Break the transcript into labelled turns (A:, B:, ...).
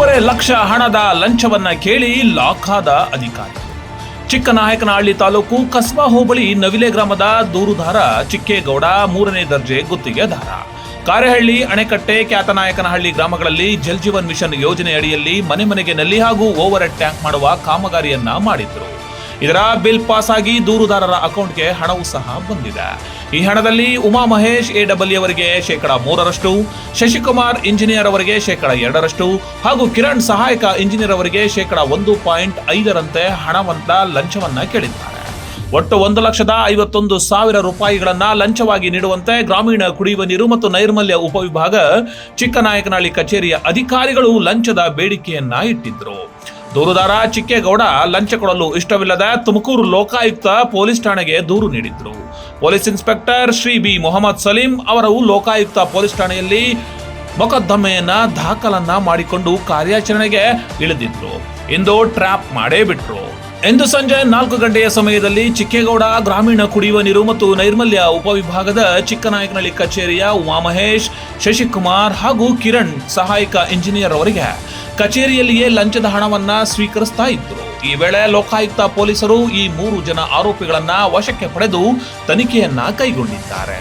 A: 1.5 ಲಕ್ಷ ಹಣದ ಲಂಚವನ್ನ ಕೇಳಿ ಲಾಕ್ ಆದ ಅಧಿಕಾರಿ. ಚಿಕ್ಕನಾಯಕನಹಳ್ಳಿ ತಾಲೂಕು ಕಸ್ಬಾ ಹೋಬಳಿ ನವಿಲೆ ಗ್ರಾಮದ ದೂರುದಾರ ಚಿಕ್ಕೇಗೌಡ 3ನೇ ದರ್ಜೆ ಗುತ್ತಿಗೆದಾರ. ಕಾರೆಹಳ್ಳಿ, ಅಣೆಕಟ್ಟೆ, ಕ್ಯಾತನಾಯಕನಹಳ್ಳಿ ಗ್ರಾಮಗಳಲ್ಲಿ ಜಲ್ ಜೀವನ್ ಮಿಷನ್ ಯೋಜನೆ ಅಡಿಯಲ್ಲಿ ಮನೆ ಮನೆಗೆ ನಲ್ಲಿ ಹಾಗೂ ಓವರ್ ಹೆಡ್ ಟ್ಯಾಂಕ್ ಮಾಡುವ ಕಾಮಗಾರಿಯನ್ನ ಮಾಡಿದ್ರು. ಇದರ ಬಿಲ್ ಪಾಸ್ ಆಗಿ ದೂರುದಾರರ ಅಕೌಂಟ್ಗೆ ಹಣವೂ ಸಹ ಬಂದಿದೆ. ಈ ಹಣದಲ್ಲಿ ಉಮಾ ಮಹೇಶ್ AW ಅವರಿಗೆ 3%, ಶಶಿಕುಮಾರ್ ಇಂಜಿನಿಯರ್ ಅವರಿಗೆ 2% ಹಾಗೂ ಕಿರಣ್ ಸಹಾಯಕ ಇಂಜಿನಿಯರ್ ಅವರಿಗೆ 1.5ರಂತೆ ಹಣವಂತ ಲಂಚವನ್ನ ಕೇಳಿದ್ದಾರೆ. ಒಟ್ಟು 1,51,000 ರೂಪಾಯಿಗಳನ್ನ ಲಂಚವಾಗಿ ನೀಡುವಂತೆ ಗ್ರಾಮೀಣ ಕುಡಿಯುವ ನೀರು ಮತ್ತು ನೈರ್ಮಲ್ಯ ಉಪವಿಭಾಗ ಚಿಕ್ಕನಾಯಕನಹಳ್ಳಿ ಕಚೇರಿಯ ಅಧಿಕಾರಿಗಳು ಲಂಚದ ಬೇಡಿಕೆಯನ್ನ ಇಟ್ಟಿದ್ರು. ದೂರುದಾರ ಚಿಕ್ಕೇಗೌಡ ಲಂಚ ಕೊಡಲು ಇಷ್ಟವಿಲ್ಲದ ತುಮಕೂರು ಲೋಕಾಯುಕ್ತ ಪೊಲೀಸ್ ಠಾಣೆಗೆ ದೂರು ನೀಡಿದ್ರು. Police inspector Shri B Mohammed Salim ಅವರು ಲೋಕಾಯುಕ್ತ ಪೊಲೀಸ್ ಠಾಣೆಯಲ್ಲಿ ಮೊಕದ್ದಮೆಯನ್ನ ದಾಖಲನ್ನ ಮಾಡಿಕೊಂಡು ಕಾರ್ಯಾಚರಣೆಗೆ ಇಳಿದಿದ್ರು. ಇಂದು ಟ್ರ್ಯಾಪ್ ಮಾಡೇ ಬಿಟ್ರು. ಇಂದು ಸಂಜೆ 4 ಗಂಟೆಯ ಸಮಯದಲ್ಲಿ ಚಿಕ್ಕೇಗೌಡ ಗ್ರಾಮೀಣ ಕುಡಿಯುವ ನೀರು ಮತ್ತು ನೈರ್ಮಲ್ಯ ಉಪವಿಭಾಗದ ಚಿಕ್ಕನಾಯಕನಹಳ್ಳಿ ಕಚೇರಿಯ ಉಮಾ ಮಹೇಶ್, ಶಶಿಕುಮಾರ್ ಹಾಗೂ ಕಿರಣ್ ಸಹಾಯಕ ಇಂಜಿನಿಯರ್ ಅವರಿಗೆ ಕಚೇರಿಯಲ್ಲಿಯೇ ಲಂಚದ ಹಣವನ್ನ ಸ್ವೀಕರಿಸ್ತಾ ಇದ್ರು. ಈ ವೇಳೆ ಲೋಕಾಯುಕ್ತ ಪೊಲೀಸರು ಈ 3 ಜನ ಆರೋಪಿಗಳನ್ನ ವಶಕ್ಕೆ ಪಡೆದು ತನಿಖೆಯನ್ನ ಕೈಗೊಂಡಿದ್ದಾರೆ.